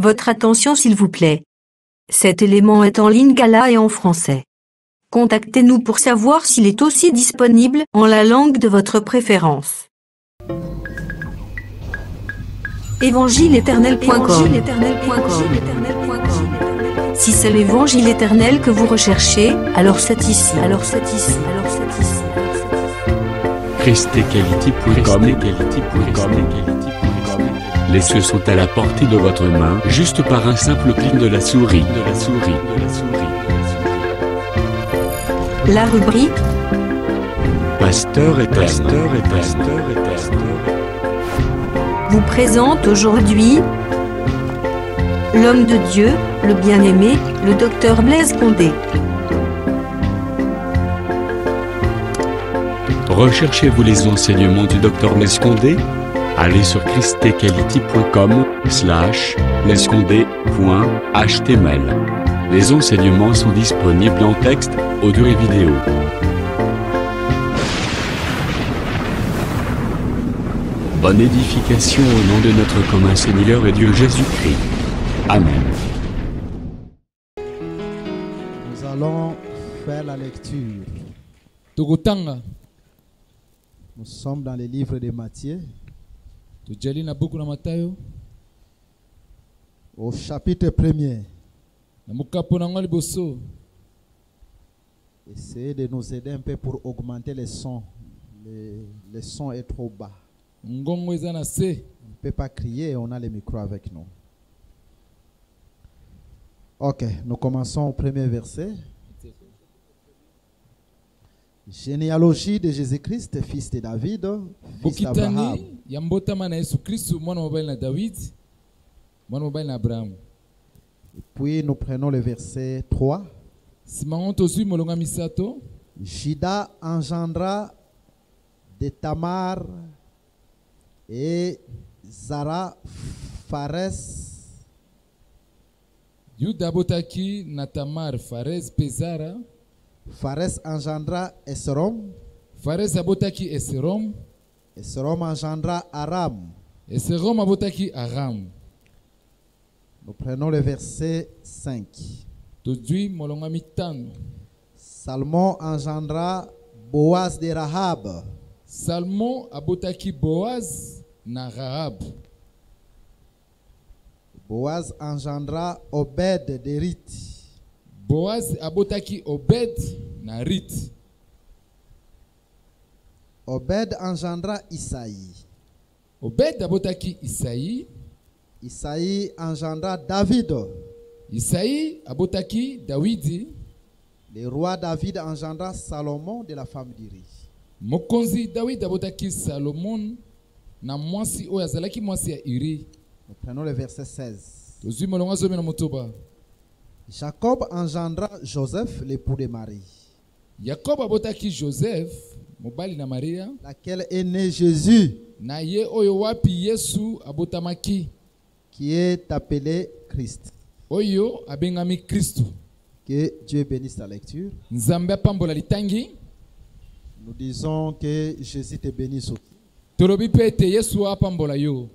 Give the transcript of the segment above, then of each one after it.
Votre attention s'il vous plaît. Cet élément est en lingala et en français. Contactez-nous pour savoir s'il est aussi disponible en la langue de votre préférence. Évangile-éternel.com. Si c'est l'évangile éternel que vous recherchez, alors c'est ici. ChristEquality.com. Les cieux sont à la portée de votre main, juste par un simple clic de la souris. La rubrique Pasteur éternel. vous présente aujourd'hui l'homme de Dieu, le bien-aimé, le docteur Blaise Condé. Recherchez-vous les enseignements du Dr Blaise Condé? Allez sur christequality.com/blaisecondé.html. Les enseignements sont disponibles en texte, audio et vidéo. Bonne édification au nom de notre commun Seigneur et Dieu Jésus-Christ. Amen. Nous allons faire la lecture. Togotanga. Nous sommes dans le livre de Matthieu, Tujali na buku na Matayo. au chapitre 1er. Na mukapo na ngoli boso. Essayez de nous aider un peu pour augmenter le son. Le son est trop bas. Ngongo eza na se. On ne peut pas crier, on a le micro avec nous. Ok, nous commençons au premier verset. Généalogie de Jésus-Christ, fils de David, fils d'Abraham. Bokitani ya mbotama na Yesu Kristu mwana mobali na David. Mwana mobali na Abraham. Et puis nous prenons le verset 3. Simango tozwi molonga misato. Juda engendra de Tamar et Zara Phares. Yuda botaki na Tamar Pharez Pezara. Phares engendra Esrom. Pharez abotaki Esrom. Esrom engendra Aram. Esrom abotaki Aram. Nous prenons le verset 5. Tozwi molonga mitano. Salmon engendra Boaz de Rahab. Salmon abotaki Boaz na Rahab. Boaz engendra Obed de Rith. Boaz abotaki Obed na Rith. Obed engendra Isaïe. Obed abotaki Isaïe. Isaïe engendra David. Isaïe abotaki Dawidi. Le roi David engendra Salomon de la femme d'Uri. Mokonzi Dawidi abotaki Salomon na mwasi oyo azalaki mwasi ya Uri. Nous prenons le verset 16. Tozwi molonga zomi na motoba. Jacob engendra Joseph, l'époux de Marie, Jacob abotaki Joseph mobali na Maria. laquelle est né Jésus, Na ye oyo wapi Yesu abotamaki. qui est appelé Christ. Oyo abengami Kristu. Que Dieu bénisse la lecture. Nzambe apambola litangi. Nous disons que Jésus te bénisse aussi. Tolobi pe ete Yesu apambola yo.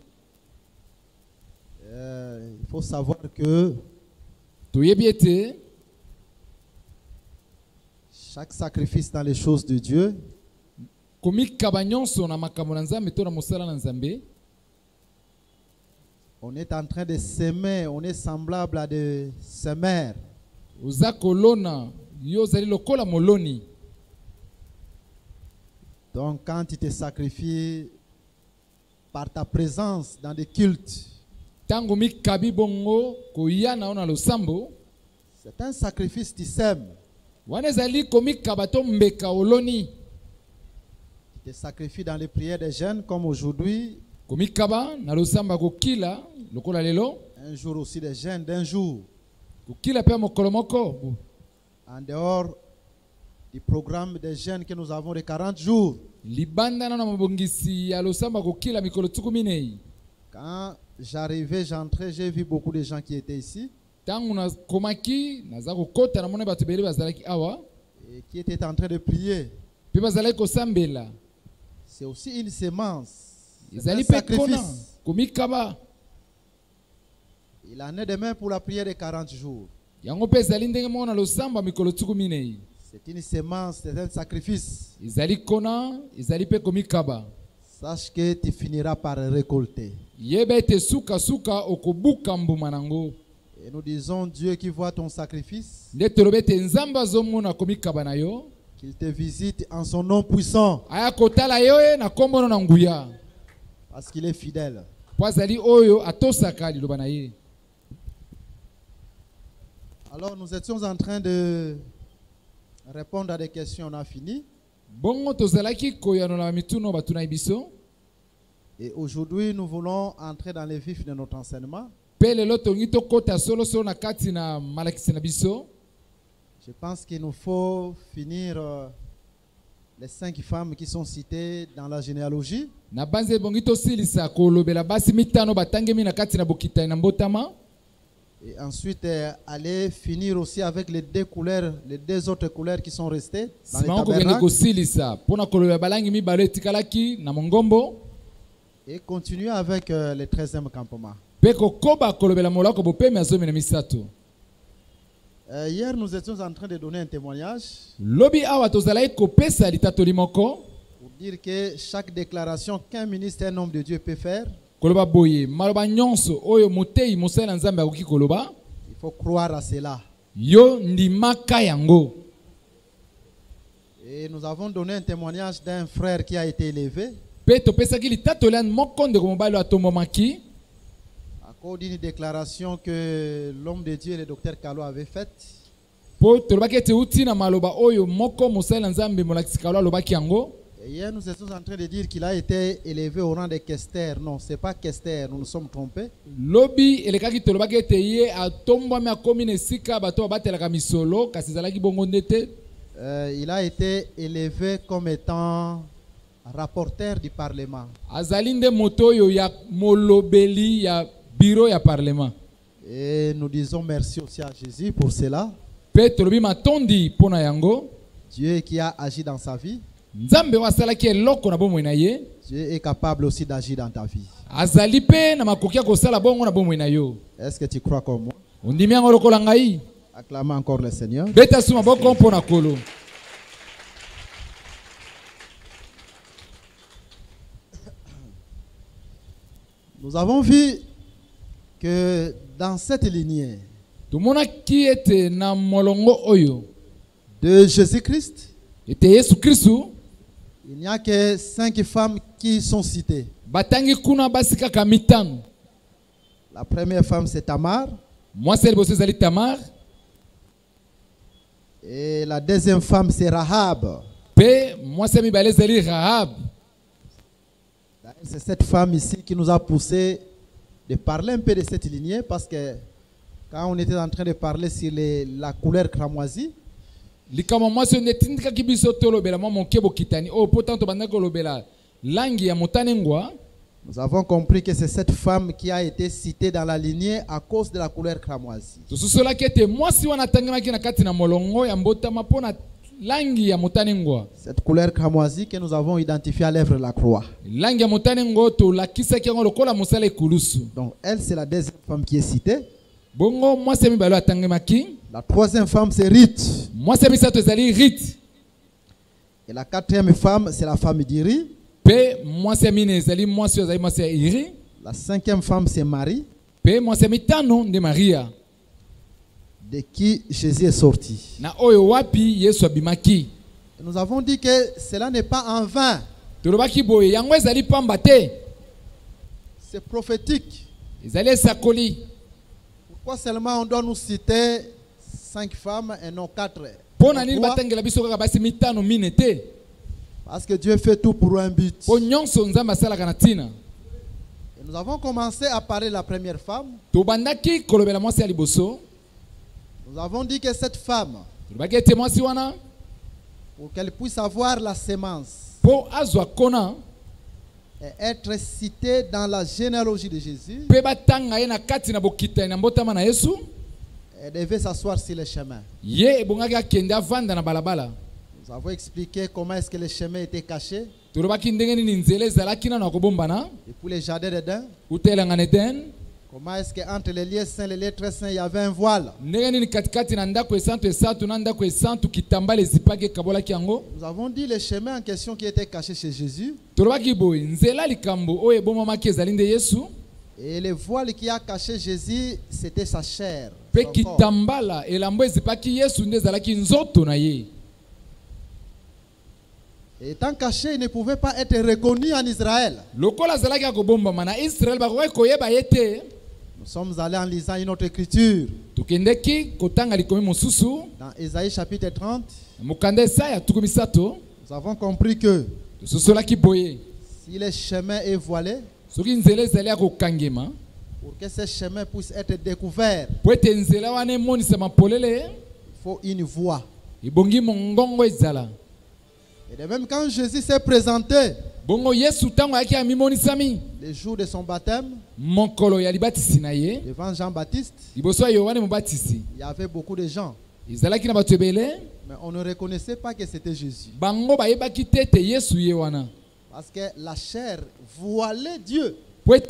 Il faut savoir que Toyebi ete chaque sacrifice dans les choses de Dieu komikaba nyonso na makambo na Nzambe to na mosala na Nzambe. on est en train de s'aimer, on est semblable à des semeurs. Oza kolona yo zali lokola moloni. Donc quand tu te sacrifies par ta présence dans des cultes, Tango mikabi bongo koya na ona losambo. c'est un sacrifice, tu sèmes. Wana zali komikaba to mbeka oloni. Tu te sacrifies dans les prières des jeunes comme aujourd'hui, Komikaba na losamba kokila lokola lelo. un jour aussi des jeunes d'un jour, Kokila pe mokolo moko. en dehors du programme des jeunes que nous avons de 40 jours. Libanda na mabongisi ya losamba kokila mikolo tuku minei. Quand j'arrivais, j'entrais, j'ai vu beaucoup de gens qui étaient ici Tangu na komaki naza kokota na mona bato bele bazalaki awa. et qui étaient en train de prier. Pe bazalaki kosambela. C'est aussi une sémence. C'est un Ezali pe kona sacrifice. komikaba. Il en est de même pour la prière de 40 jours. Yango pe ezali ndenge moko na losambo ya mikolo tuku minei. C'est une semence, c'est un sacrifice. Ezali kona, ezali pe komikaba. Sache que tu finiras par récolter. Yeba ete suka suka okobuka mbuma nango. Et nous disons, Dieu qui voit ton sacrifice, Nde tolobi ete nzambe azomona komikaba na yo. qu'il te visite en son nom puissant, Aya kotala yo na kombo na nguya. parce qu'il est fidèle. Po azali oyo atosaka liloba na ye. Alors nous étions en train de répondre à des questions, on a fini. Bongo tozalaki koyanola mituno batuna biso. Et aujourd'hui, nous voulons entrer dans les vifs de notre enseignement. Pe lelo tongi tokota solo solo na kati na malakisi na biso. Je pense qu'il nous faut finir les 5 femmes qui sont citées dans la généalogie. Na banze bongi tosilisa kolobela basi mitano batangemi na kati na bokita na mbotama. Et ensuite, aller finir aussi avec les 2 couleurs, les 2 autres couleurs qui sont restées dans les tabernacles. Et continuer avec le 13e campement. Hier, nous étions en train de donner un témoignage pour dire que chaque déclaration qu'un ministre, un homme de Dieu peut faire, il faut croire à cela. Et nous avons donné un témoignage d'un frère qui a été élevé à cause d'une déclaration que l'homme de Dieu, le docteur Kalo, avait faite. Et hier, nous étions en train de dire qu'il a été élevé au rang de questeur. Non, ce n'est pas questeur, nous nous sommes trompés. Il a été élevé comme étant rapporteur du Parlement. Et nous disons merci aussi à Jésus pour cela. Dieu qui a agi dans sa vie. Dieu est capable aussi d'agir dans ta vie. Est-ce que tu crois comme moi? Acclamez encore le Seigneur. Nous avons vu que dans cette lignée de Jésus-Christ, il n'y a que 5 femmes qui sont citées. La première femme, c'est Tamar. Et la deuxième femme, c'est Rahab. C'est cette femme ici qui nous a poussé de parler un peu de cette lignée, parce que quand on était en train de parler sur la couleur cramoisie, nous avons compris que c'est cette femme qui a été citée dans la lignée à cause de la couleur cramoisie. Cette couleur cramoisie que nous avons identifiée à l'œuvre de la croix. Donc elle, c'est la deuxième femme qui est citée. La troisième femme, c'est Ruth. Et la quatrième femme, c'est la femme d'Iri. La cinquième femme, c'est Marie, de qui Jésus est sorti. Et nous avons dit que cela n'est pas en vain. C'est prophétique. Pourquoi seulement on doit nous citer 5 femmes et non 4? Parce que Dieu fait tout pour un but. Et nous avons commencé à parler de la première femme. Nous avons dit que cette femme, pour qu'elle puisse avoir la sémence et être citée dans la généalogie de Jésus, elle devait s'asseoir sur le chemin. Nous avons expliqué comment est-ce que le chemin était caché. Et pour les jardins d'Éden, Comment est-ce qu'entre les lieux saints et les lieux très saints, il y avait un voile? Nous avons dit le chemin en question qui était caché chez Jésus. Et le voile qui a caché Jésus, c'était sa chair. Son corps. Et étant caché, il ne pouvait pas être reconnu en Israël. Nous sommes allés en lisant une autre écriture. Dans Ésaïe chapitre 30, nous avons compris que si le chemin est voilé, pour que ce chemin puisse être découvert, il faut une voix. Et de même quand Jésus s'est présenté, le jour de son baptême, devant Jean-Baptiste, il y avait beaucoup de gens. Mais on ne reconnaissait pas que c'était Jésus. Parce que la chair voilait Dieu. Mais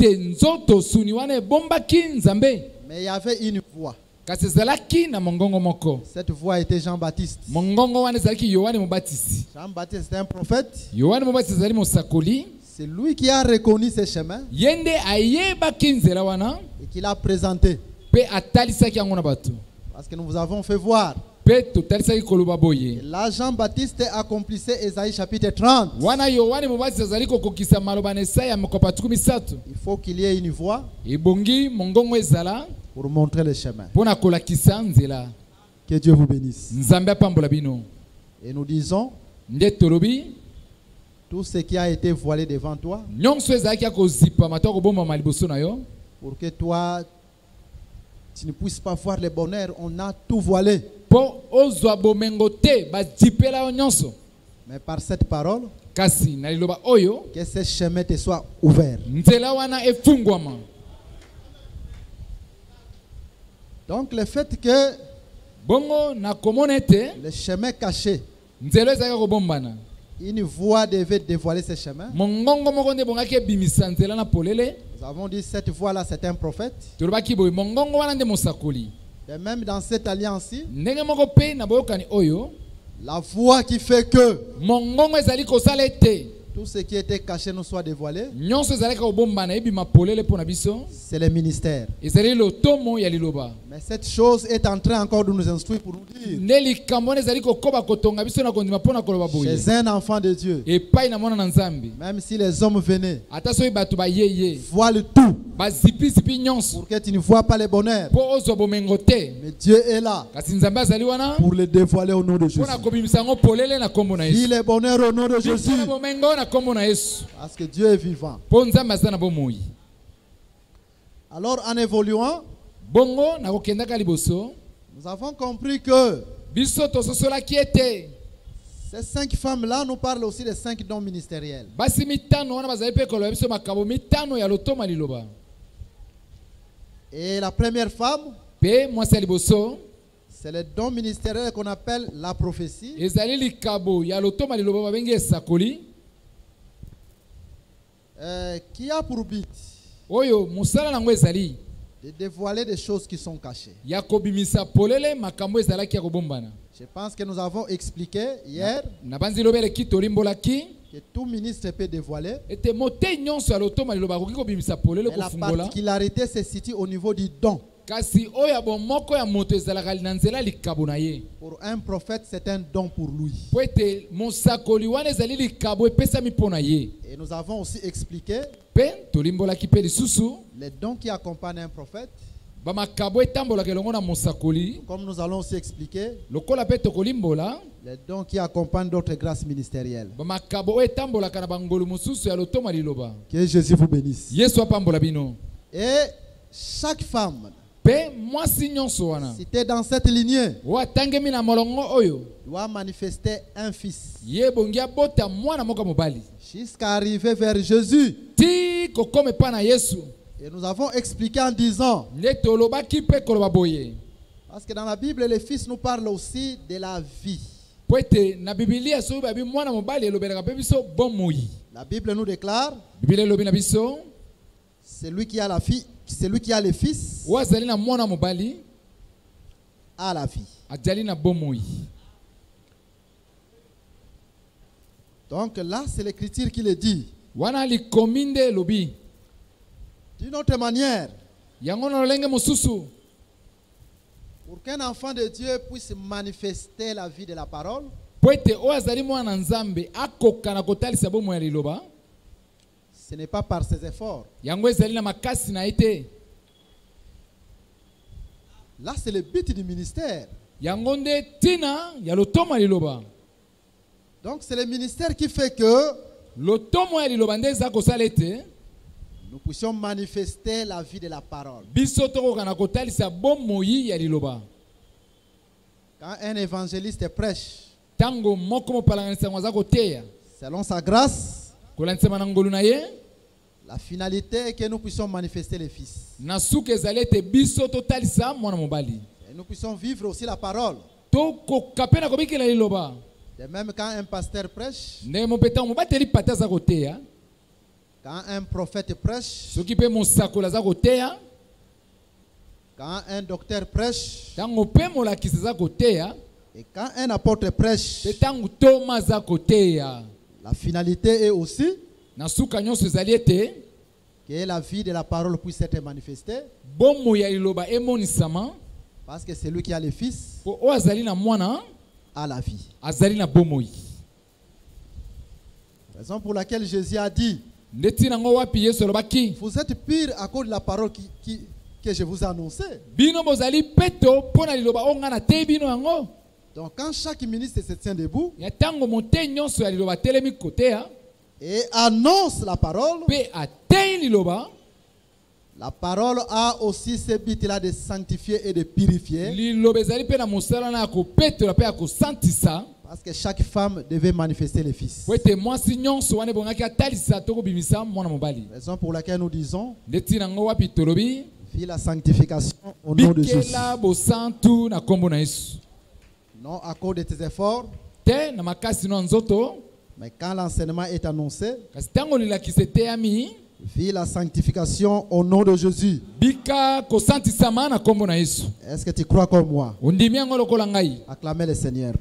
il y avait une voix. Cette voix était Jean-Baptiste. Jean-Baptiste était un prophète. C'est lui qui a reconnu ce chemin et qui l'a présenté. Parce que nous vous avons fait voir. Et là, Jean-Baptiste accomplissait Ésaïe chapitre 30. Il faut qu'il y ait une voix pour montrer le chemin. Que Dieu vous bénisse. Et nous disons, tout ce qui a été voilé devant toi, pour que toi, tu ne puisses pas voir le bonheur, on a tout voilé. Mais par cette parole, que ce chemin te soit ouvert. Donc le fait que le chemin caché, une voix devait dévoiler ce chemin. Nous avons dit cette voix-là, c'est un prophète. Et même dans cette alliance-ci, la voix qui fait que tout ce qui était caché nous soit dévoilé, c'est le ministère. Mais cette chose est en train encore de nous instruire pour nous dire, chez un enfant de Dieu, même si les hommes venaient, voilent tout, pour que tu ne vois pas le bonheur, mais Dieu est là pour le dévoiler au nom de Jésus. Dis le bonheur au nom de Jésus, parce que Dieu est vivant. Alors en évoluant, nous avons compris que ces 5 femmes-là nous parlent aussi des 5 dons ministériels. Et la première femme, c'est le don ministériel qu'on appelle la prophétie. Qui a pour but de dévoiler des choses qui sont cachées. Je pense que nous avons expliqué hier que tout ministre peut dévoiler. Mais la particularité se situe au niveau du don. Pour un prophète, c'est un don pour lui. Et nous avons aussi expliqué les dons qui accompagnent un prophète. Comme nous allons aussi expliquer les dons qui accompagnent d'autres grâces ministérielles. Que Jésus vous bénisse. Et chaque femme, si tu es dans cette lignée, doit manifester un fils jusqu'à arriver vers Jésus. Et nous avons expliqué en disant, parce que dans la Bible, les fils nous parlent aussi de la vie. La Bible nous déclare, celui qui a la fille celui qui a le fils a la vie. Donc là, c'est l'écriture qui le dit. D'une autre manière, pour qu'un enfant de Dieu puisse manifester la vie de la parole, ce n'est pas par ses efforts. Là, c'est le but du ministère. Donc, c'est le ministère qui fait que nous puissions manifester la vie de la parole. Quand un évangéliste prêche, selon sa grâce, la finalité est que nous puissions manifester le Fils. Et nous puissions vivre aussi la parole. De même, quand un pasteur prêche, quand un prophète prêche, quand un docteur prêche, et quand un apôtre prêche, la finalité est aussi que la vie de la parole puisse être manifestée. Parce que celui qui a le Fils a la vie. Raison pour laquelle Jésus a dit, vous êtes purs à cause de la parole que je vous ai annoncée. Donc quand chaque ministre se tient debout et annonce la parole a aussi ce but-là de sanctifier et de purifier. Parce que chaque femme devait manifester le Fils. Raison pour laquelle nous disons, vis la sanctification au nom de Jésus. Non à cause de tes efforts, mais quand l'enseignement est annoncé, vis la sanctification au nom de Jésus. Est-ce que tu crois comme moi? Acclamez le Seigneur.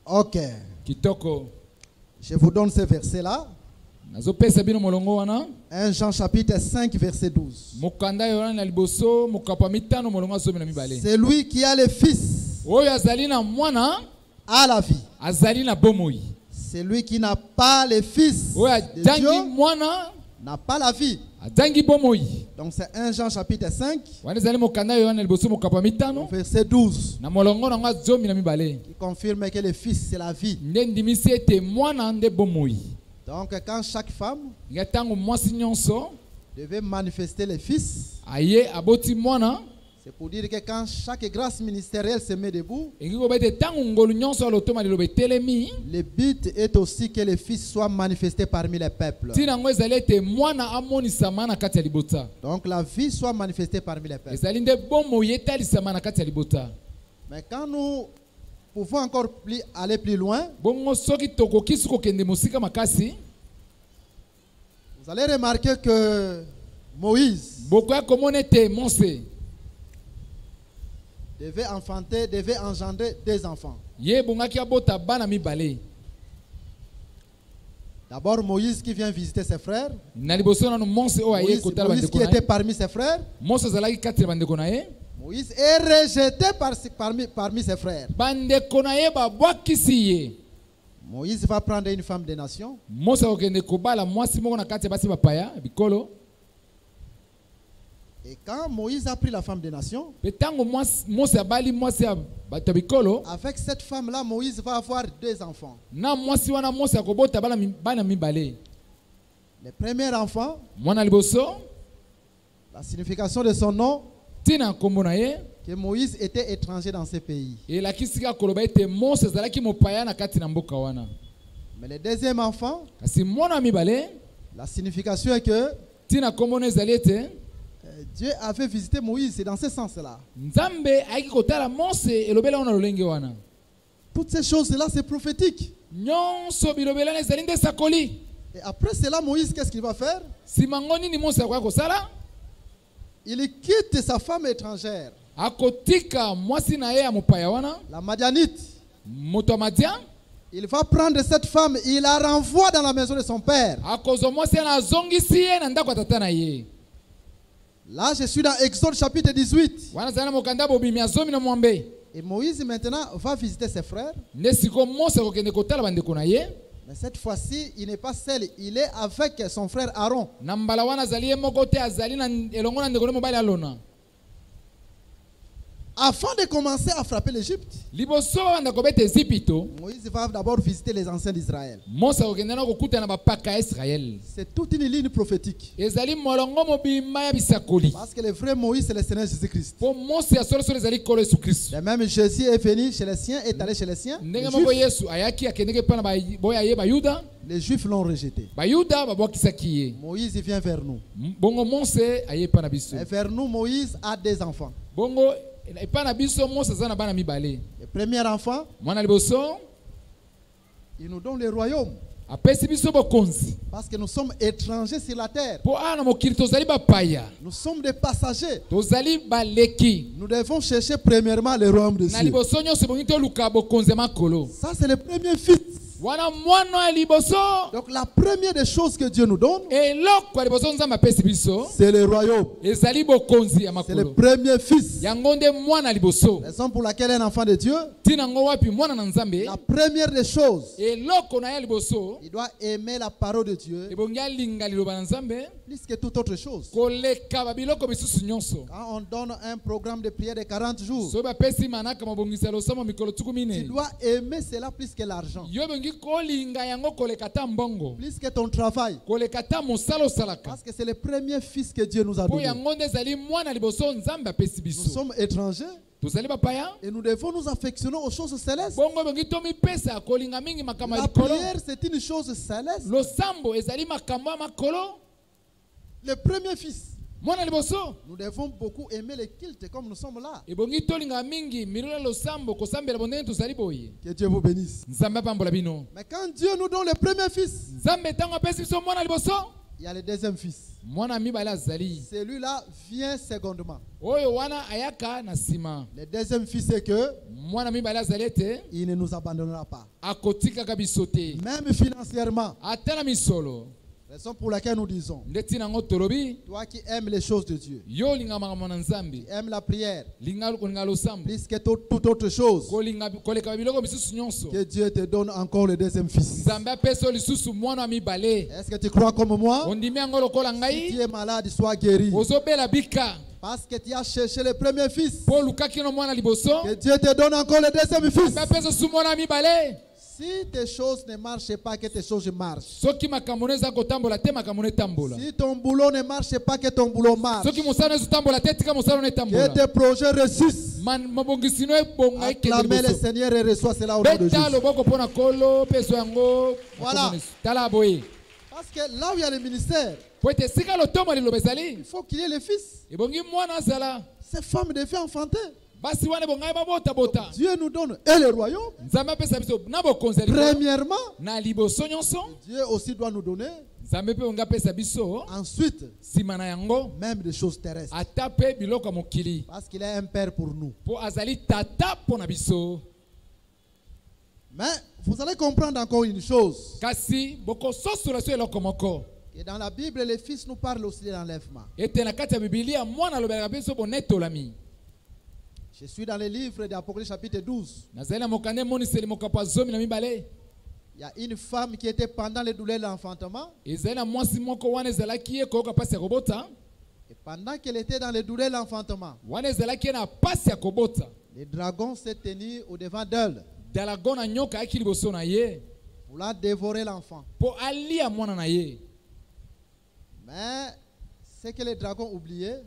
Ok. Je vous donne ce verset-là. 1 Jean chapitre 5 verset 12. C'est lui qui a le Fils a la vie. C'est lui qui n'a pas le Fils de Dieu n'a pas la vie. Donc c'est 1 Jean chapitre 5 verset 12 qui confirme que le Fils c'est la vie. Donc quand chaque femme devait manifester le Fils, c'est pour dire que quand chaque grâce ministérielle se met debout, le but est aussi que le Fils soit manifesté parmi les peuples. Donc la vie soit manifestée parmi les peuples. Mais quand nous pouvons encore aller plus loin, vous allez remarquer que Moïse devait engendrer des enfants. D'abord Moïse qui vient visiter ses frères. Moïse qui était parmi ses frères. Moïse est rejeté parmi ses frères. Moïse va prendre une femme des nations. Et quand Moïse a pris la femme des nations, avec cette femme-là, Moïse va avoir deux enfants. Le premier enfant, la signification de son nom, que Moïse était étranger dans ce pays. Mais le deuxième enfant, la signification est que Dieu avait visité Moïse, c'est dans ce sens-là. Toutes ces choses-là, c'est prophétique. Et après cela, Moïse, qu'est-ce qu'il va faire? Il quitte sa femme étrangère, la Madianite. Il va prendre cette femme, il la renvoie dans la maison de son père. Là, je suis dans Exode chapitre 18. Et Moïse maintenant va visiter ses frères. Mais cette fois-ci, il n'est pas seul, il est avec son frère Aaron. Avant de commencer à frapper l'Égypte, Moïse va d'abord visiter les anciens d'Israël. C'est toute une ligne prophétique. Parce que le vrai Moïse, c'est le Seigneur Jésus-Christ. Et même Jésus est venu chez les siens, est allé chez les siens. Les Juifs l'ont rejeté. Moïse vient vers nous. Et vers nous, Moïse a des enfants. Le premier enfant, il nous donne le royaume. Parce que nous sommes étrangers sur la terre. Nous sommes des passagers. Nous devons chercher premièrement le royaume de Dieu. Ça, c'est le premier fils. Donc la première des choses que Dieu nous donne, c'est le royaume. C'est le premier fils. Raison pour laquelle un enfant de Dieu, la première des choses, il doit aimer la parole de Dieu plus que toute autre chose. Quand on donne un programme de prière de 40 jours, tu dois aimer cela plus que l'argent, plus que ton travail, parce que c'est le premier fils que Dieu nous a donné. Nous sommes étrangers et nous devons nous affectionner aux choses célestes. La prière, c'est une chose céleste. Le premier fils. Nous devons beaucoup aimer les cultes comme nous sommes là. Que Dieu vous bénisse. Mais quand Dieu nous donne le premier fils, il y a le deuxième fils. Celui-là vient secondement. Le deuxième fils, c'est que il ne nous abandonnera pas. Même financièrement. Raison pour laquelle nous disons, toi qui aimes les choses de Dieu, qui aimes la prière, plus que toute autre chose, que Dieu te donne encore le deuxième fils. Est-ce que tu crois comme moi? Si tu es malade, sois guéri. Parce que tu as cherché le premier fils. Que Dieu te donne encore le deuxième fils. Si tes choses ne marchent pas, que tes choses marchent. Si ton boulot ne marche pas, que ton boulot marche. Que tes projets réussissent. Acclamez le Seigneur et reçois cela au nom de Jésus. Voilà. Parce que là où il y a le ministère, il faut qu'il y ait le fils. Ces femmes devaient enfanter. Dieu nous donne et le royaume. Premièrement, Dieu aussi doit nous donner. Ensuite, même des choses terrestres. Parce qu'il est un père pour nous. Mais vous allez comprendre encore une chose. Et dans la Bible, les fils nous parlent aussi de l'enlèvement. Je suis dans le livre d'Apocalypse chapitre 12. Il y a une femme qui était pendant les douleurs de l'enfantement. Et pendant qu'elle était dans les douleurs de l'enfantement, le dragon s'est tenu au devant d'elle pour la dévorer l'enfant. Mais ce que le dragon oubliait,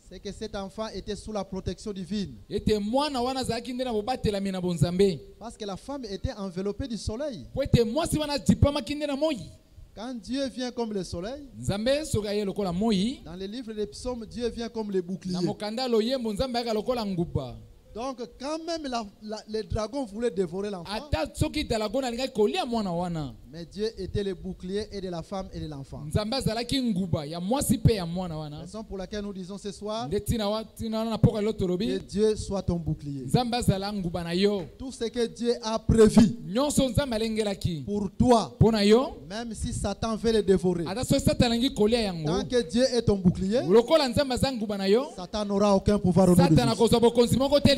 c'est que cet enfant était sous la protection divine. Parce que la femme était enveloppée du soleil. Quand Dieu vient comme le soleil, dans le livre des psaumes, Dieu vient comme le bouclier. Donc quand même les dragons voulaient dévorer l'enfant, mais Dieu était le bouclier et de la femme et de l'enfant. Raison pour laquelle nous disons ce soir que Dieu soit ton bouclier. Tout ce que Dieu a prévu pour toi, même si Satan veut le dévorer, tant que Dieu est ton bouclier, Satan n'aura aucun pouvoir au nom de Jésus.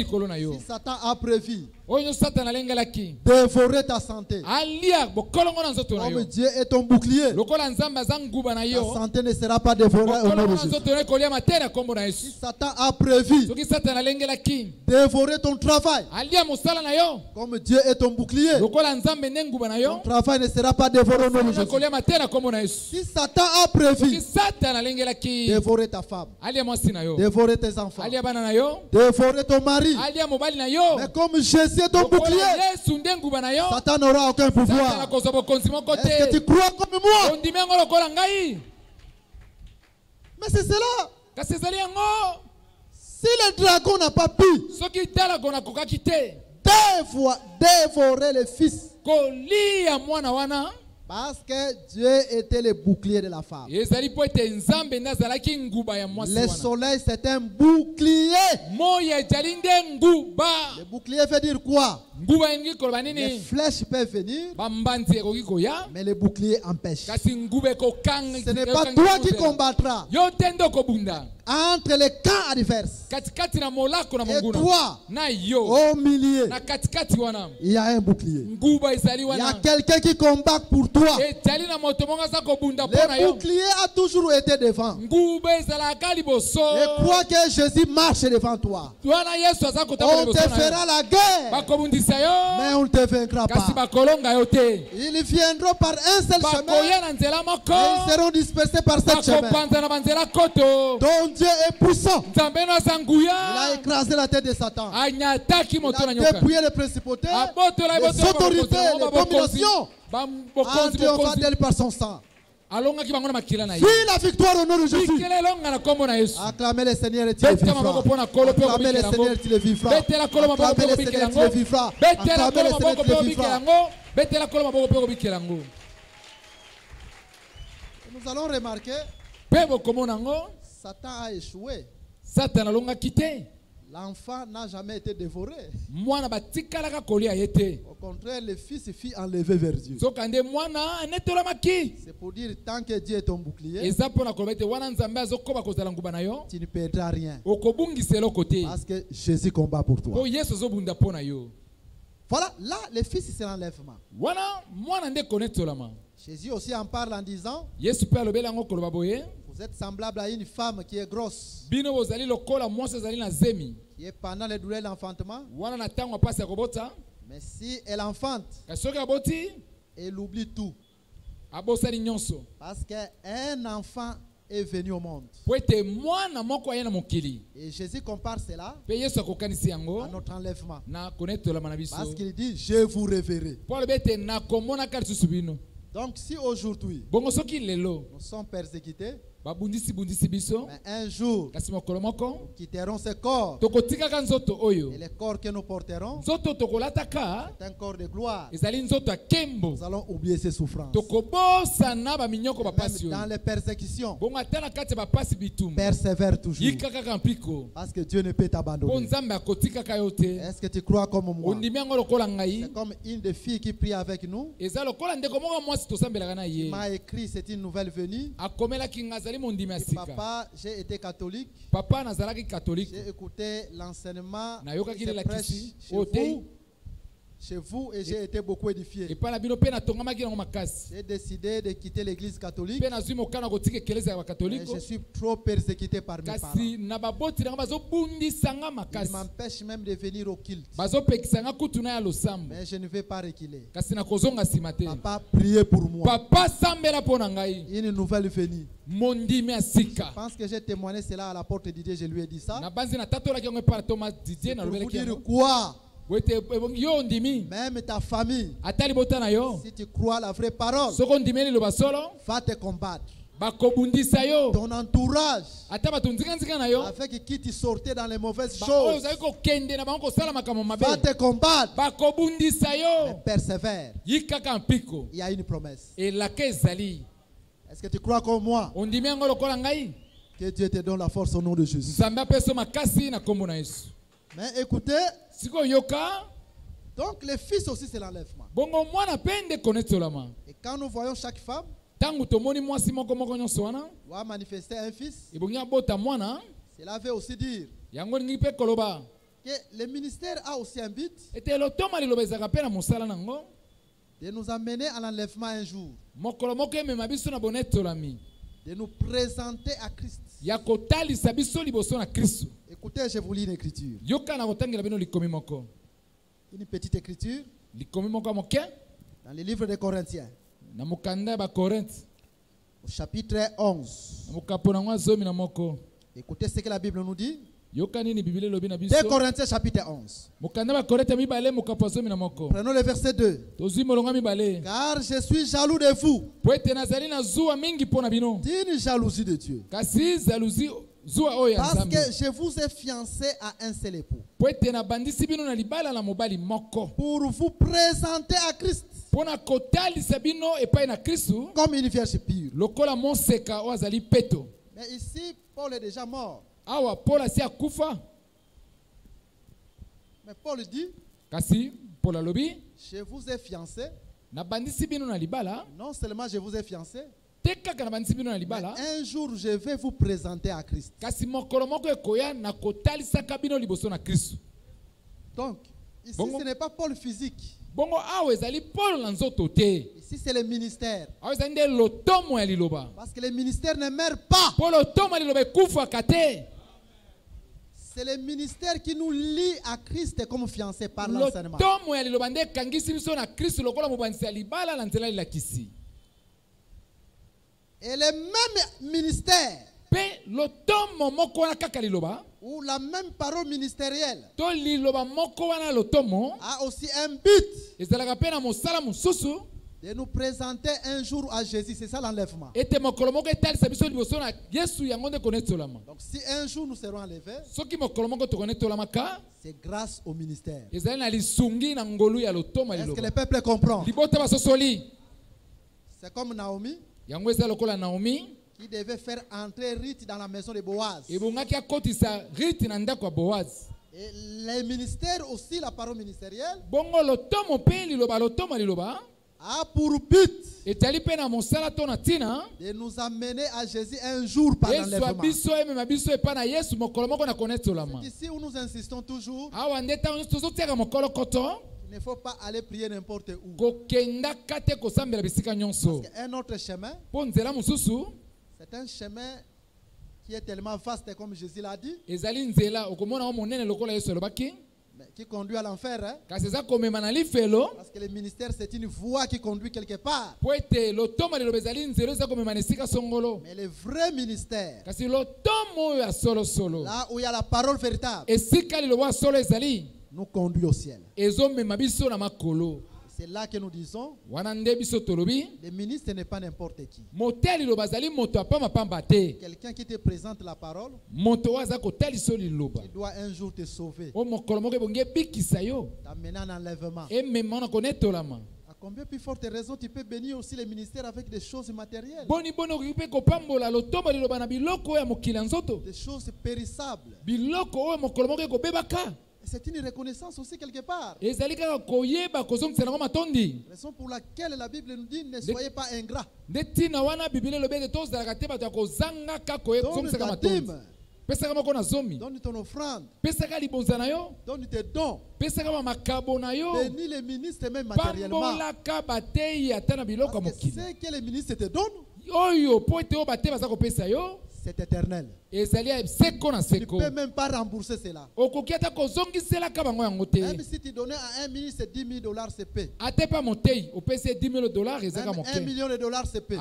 Si Satan a prévu dévorer ta santé, comme Dieu est ton bouclier, ta santé ne sera pas dévorée au nom de Jésus. Si Satan a prévu dévorer ton travail, comme Dieu est ton bouclier, ton travail ne sera pas dévoré au nom de Jésus. Si Satan a prévu dévorer ta femme, dévorer tes enfants, dévorer ton mari, mais comme Jésus est ton bouclier, Satan n'aura aucun pouvoir. Est-ce que tu crois comme moi? Mais c'est cela. Si le dragon n'a pas pu dévorer le fils, parce que Dieu était le bouclier de la femme. Le soleil, c'est un bouclier. Le bouclier veut dire quoi? Les flèches peuvent venir, mais le bouclier empêche. Ce n'est pas toi qui combattras entre les camps adverses. Et toi, au milieu, il y a un bouclier. Il y a quelqu'un qui combat pour toi. Le bouclier a toujours été devant. Et crois que Jésus marche devant toi. On te fera la guerre, mais on ne te vaincra pas. Ils viendront par un seul chemin et ils seront dispersés par ce chemin. Donc Dieu est puissant. Il a écrasé la tête de Satan. Il a dépouillé les principautés, les autorités, les dominations, en triomphant d'elle par son sang. Vive la victoire au nom de Jésus. Acclamez le Seigneur et tu le vivras. Acclamez le Seigneur et tu le vivras. Acclamez le Seigneur et tu le vivras. Acclamez le Seigneur et tu le vivras. Nous allons remarquer, Satan a échoué. L'enfant n'a jamais été dévoré. Au contraire, le fils fut enlevé vers Dieu. C'est pour dire, tant que Dieu est ton bouclier, tu ne perdras rien. Parce que Jésus combat pour toi. Voilà, là, le fils, c'est l'enlèvement. Jésus aussi en parle en disant, vous êtes semblable à une femme qui est grosse, qui est pendant les douleurs d'enfantement. Mais si elle enfante, elle oublie tout. Parce qu'un enfant est venu au monde. Et Jésus compare cela à notre enlèvement. Parce qu'il dit, je vous reverrai. Donc si aujourd'hui nous sommes persécutés, mais un jour nous quitterons ce corps, et le corps que nous porterons, c'est un corps de gloire. Nous allons oublier ces souffrances. Même dans les persécutions, persévère toujours, parce que Dieu ne peut t'abandonner. Est-ce que tu crois comme moi? C'est comme une des filles qui prie avec nous. Il m'a écrit, c'est une nouvelle venue. Papa, j'ai été catholique. J'ai écouté l'enseignement chez vous et j'ai été beaucoup édifié. J'ai décidé de quitter l'église catholique. Mais je suis trop persécuté par mes parents. Ils m'empêchent même de venir au culte. Mais je ne vais pas reculer. Papa, priez pour moi. Une nouvelle venue. Je pense que j'ai témoigné cela à la porte de Dieu. Je lui ai dit ça. C'est pour vous dire quoi? Même ta famille, si tu crois la vraie parole, va te combattre. ton entourage, avec qui tu sortais dans les mauvaises choses, va te combattre. Mais persévère. Il y a une promesse. Est-ce que tu crois comme moi que Dieu te donne la force au nom de Jésus? Mais écoutez, donc les fils aussi c'est l'enlèvement. Et quand nous voyons chaque femme va manifester un fils, cela veut aussi dire que le ministère a aussi un but de nous amener à l'enlèvement un jour, de nous présenter à Christ. Écoutez, je vous lis une écriture. Une petite écriture dans le livre des Corinthiens, au chapitre 11. Écoutez ce que la Bible nous dit. 2 Corinthiens chapitre 11. Prenons le verset 2. Car je suis jaloux de vous d'une jalousie de Dieu, parce que je vous ai fiancé à un seul époux, pour vous présenter à Christ comme une vierge pure. Mais ici Paul est déjà mort. Mais Paul dit, je vous ai fiancé. Non seulement je vous ai fiancé, mais un jour je vais vous présenter à Christ. Donc, ici ce n'est pas Paul physique. Ici c'est le ministère. Parce que le ministère ne meurt pas. C'est le ministère qui nous lie à Christ comme fiancés par l'enseignement. Et le même ministère, ou la même parole ministérielle, a aussi un but de nous présenter un jour à Jésus. C'est ça l'enlèvement. Donc si un jour nous serons enlevés, c'est grâce au ministère. Est-ce que le peuple comprend? C'est comme Naomi qui devait faire entrer Ruth dans la maison de Boaz. Et les ministères aussi, la parole ministérielle, a pour but de nous amener à Jésus un jour par l'enlèvement. Ici où nous insistons toujours, il ne faut pas aller prier n'importe où. Parce qu'un autre chemin, c'est un chemin qui est tellement vaste comme Jésus l'a dit, mais qui conduit à l'enfer. Hein? Parce que le ministère c'est une voie qui conduit quelque part. Mais le vrai ministère, là où il y a la parole véritable, nous conduit au ciel. C'est là que nous disons, le ministre n'est pas n'importe qui. Quelqu'un qui te présente la parole, il doit un jour te sauver, t'amener en enlèvement. À combien plus forte raison tu peux bénir aussi les ministères avec des choses matérielles, des choses périssables. C'est une reconnaissance aussi quelque part. Raison pour laquelle la Bible nous dit ne soyez pas ingrats. Donne ta dîme. Donne ton offrande. Donne tes dons. Bénis les ministres même matériellement. Parce que ce que les ministres te donnent, c'est éternel. Tu ne peux même pas rembourser cela. Même si tu donnais à un ministre $10 000 CP, même $1 million CP,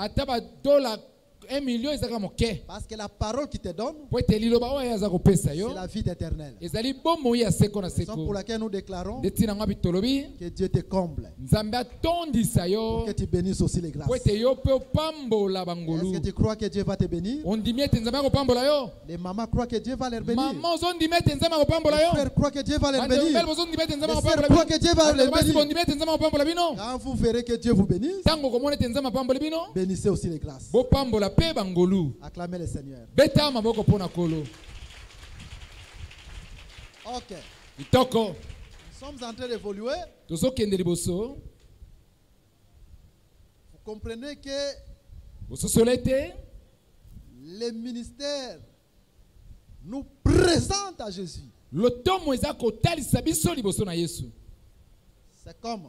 1 million ezaka moke. Parce que la parole qui te donne, c'est la vie éternelle. Ezali bomo ya seko na C'est seko. pour laquelle nous déclarons Detina ngabi tolobi. que Dieu te comble. Nzambe atondisa yo. Que tu bénisses aussi les grâces. Poete yo pe pambola bangolu. Est-ce que tu crois que Dieu va te bénir? On dit miete nzambe ko pambola yo. Les mamans croient que Dieu va les bénir. Maman on dit miete nzambe ko pambola yo. Les frères croient que Dieu va les bénir. Les Les sœurs croient que Dieu va les bénir. Quand vous verrez que Dieu vous bénisse, bénissez aussi les grâces. Acclamez le Seigneur. Ok. Nous sommes en train d'évoluer. Vous comprenez que les ministères nous présentent à Jésus. C'est comme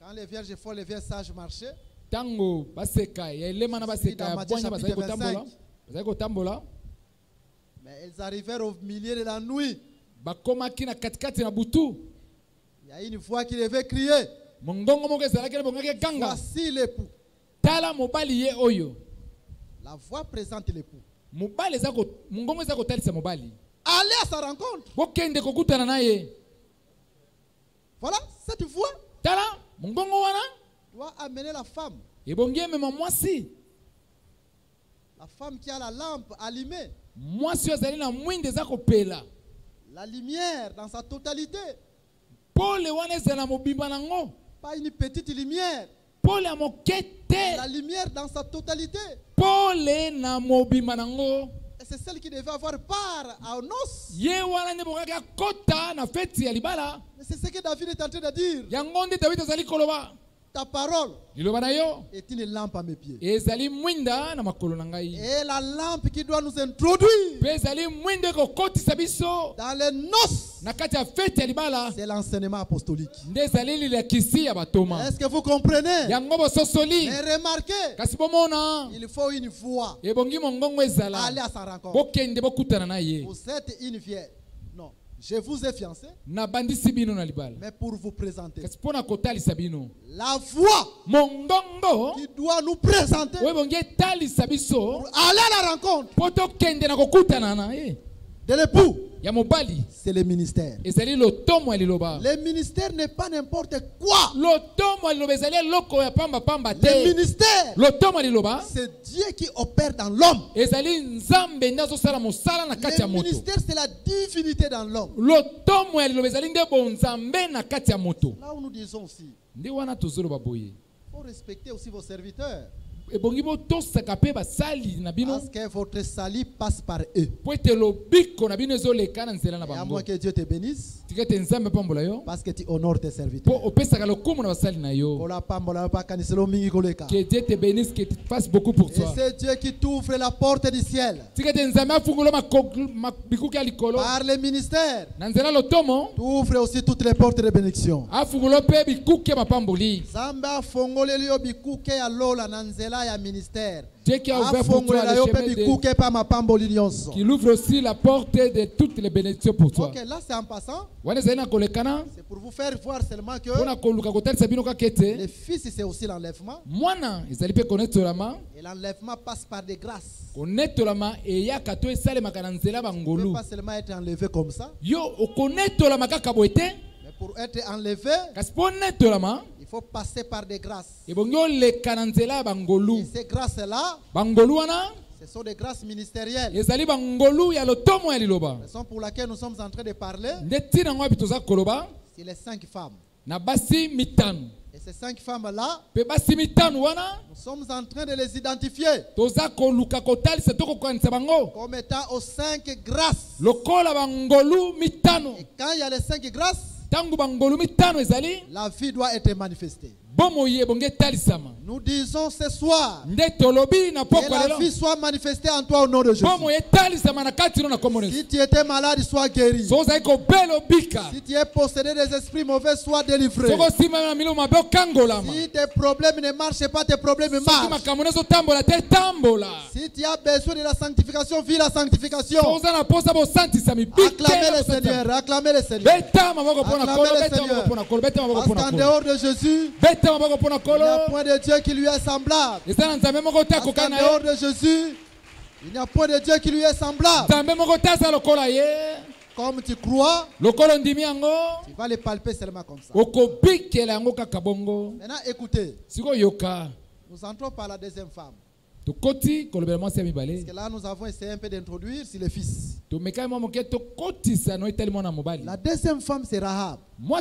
quand les vierges font les vierges sages marcher. Tango baseka ya elema na baseka bonya bazali kotambola. Mais ils arrivèrent au milieu de la nuit. Bakomaki na katikati na butu. Il y a une voix qui devait crier. Mongongo moko ezalaki na bongaki ganga. Voici l'époux. Tala mobali ye oyo. La voix présente l'époux. Mobali ezako mongongo ezako talisa mobali. Allez à sa rencontre. Bokende kokutana na ye. Voilà, cette voix. Tala mongongo wana doit amener la femme. Ebongi mema mwasi. La femme qui a la lampe allumée. Mwasi ozali na mwinde za kopela. La lumière dans sa totalité. Pole wana ezala mobimba nango. Pas une petite lumière. Pole amokete. La lumière dans sa totalité. Pole na mobimba nango. Et c'est celle qui devait avoir part à noces. Ye wana ne bokaka kota na feti ya libala. Mais c'est ce que David est en train de dire. Yangonde David azali koloba. Ta parole est une lampe à mes pieds. Et la lampe qui doit nous introduire dans les noces, c'est l'enseignement apostolique. Est-ce que vous comprenez? Mais remarquez, il faut une voix. Allez à sa rencontre. Vous êtes une vierge. Non. Je vous ai fiancé, mais pour vous présenter la voix qui doit nous présenter pour aller à la rencontre de l'époux. C'est le ministère. Le ministère n'est pas n'importe quoi. Le ministère, c'est Dieu qui opère dans l'homme. Le ministère, c'est la divinité dans l'homme. Là où nous disons aussi, il faut respecter aussi vos serviteurs. Parce que votre salut passe par eux. Et à moins que Dieu te bénisse, parce que tu honores tes serviteurs. Que Dieu te bénisse, que tu fasses beaucoup pour toi. Et c'est Dieu qui t'ouvre la porte du ciel. Par le ministère, tu ouvres aussi toutes les portes de bénédiction. Ya ministère. Dieu qui a ouvert pour toi le chemin qui ouvre aussi la porte de toutes les bénédictions pour toi. Ok, là c'est en passant. C'est pour vous faire voir seulement que le fils c'est aussi l'enlèvement. Et l'enlèvement passe par des grâces. On ne peut pas seulement être enlevé comme ça. Mais pour être enlevé, il faut passer par des grâces. Et ces grâces-là, ce sont des grâces ministérielles. Raison pour laquelle nous sommes en train de parler, c'est les 5 femmes. Et ces 5 femmes-là, nous sommes en train de les identifier comme étant aux 5 grâces. Et quand il y a les 5 grâces, la vie doit être manifestée. Nous disons ce soir que la vie soit manifestée en toi au nom de Jésus. Si tu étais malade, sois guéri. Si tu es possédé des esprits mauvais, sois délivré. Si tes problèmes ne marchent pas, tes problèmes marchent. Si tu as besoin de la sanctification, vis la sanctification. Acclamez le Seigneur, acclamez le Seigneur. Acclamez le Seigneur. Parce qu'en dehors de Jésus, point de Dieu qui lui est semblable. Parce qu'en dehors de Jésus, il n'y a point de Dieu qui lui est semblable. Comme tu crois, tu vas les palper seulement comme ça. Maintenant, écoutez. Nous entrons par la deuxième femme. Parce que là, nous avons essayé un peu d'introduire sur le fils. La deuxième femme, c'est Rahab. Vous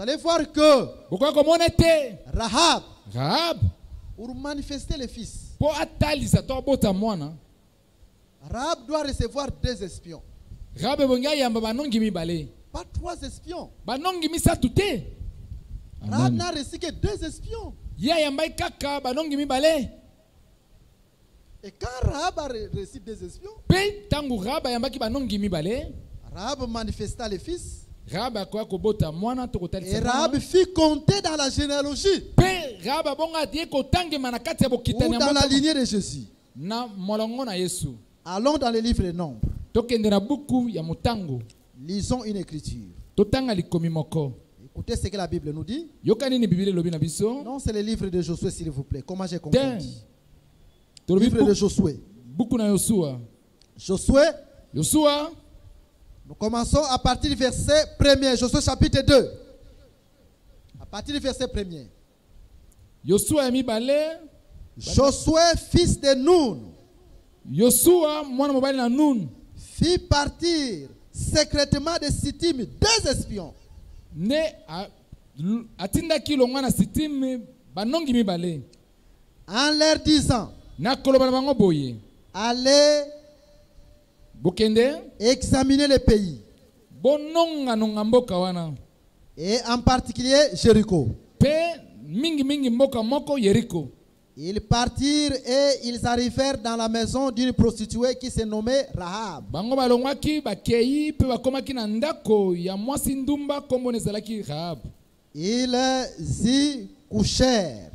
allez voir que Rahab, pour manifester le fils, Rahab doit recevoir 2 espions. Pas 3 espions. Rahab n'a reçu que 2 espions. Et quand Rahab a reçu 2 espions, Rahab manifesta le fils. Et Rahab fit compter dans la généalogie ou dans la lignée de Jésus. Allons dans le livre des Nombres. Lisons une écriture. Écoutez ce que la Bible nous dit. Non, c'est le livre de Josué, s'il vous plaît. Comment j'ai compris? Le livre de Josué. Josué. Nous commençons à partir du verset 1er. Josué chapitre 2. À partir du verset 1er. Josué, fils de Nun, fit partir secrètement de Sittim 2 espions. En leur disant, allez examiner le pays, et en particulier Jéricho. Ils partirent et ils arrivèrent dans la maison d'une prostituée qui se nommait Rahab. Ils y couchèrent.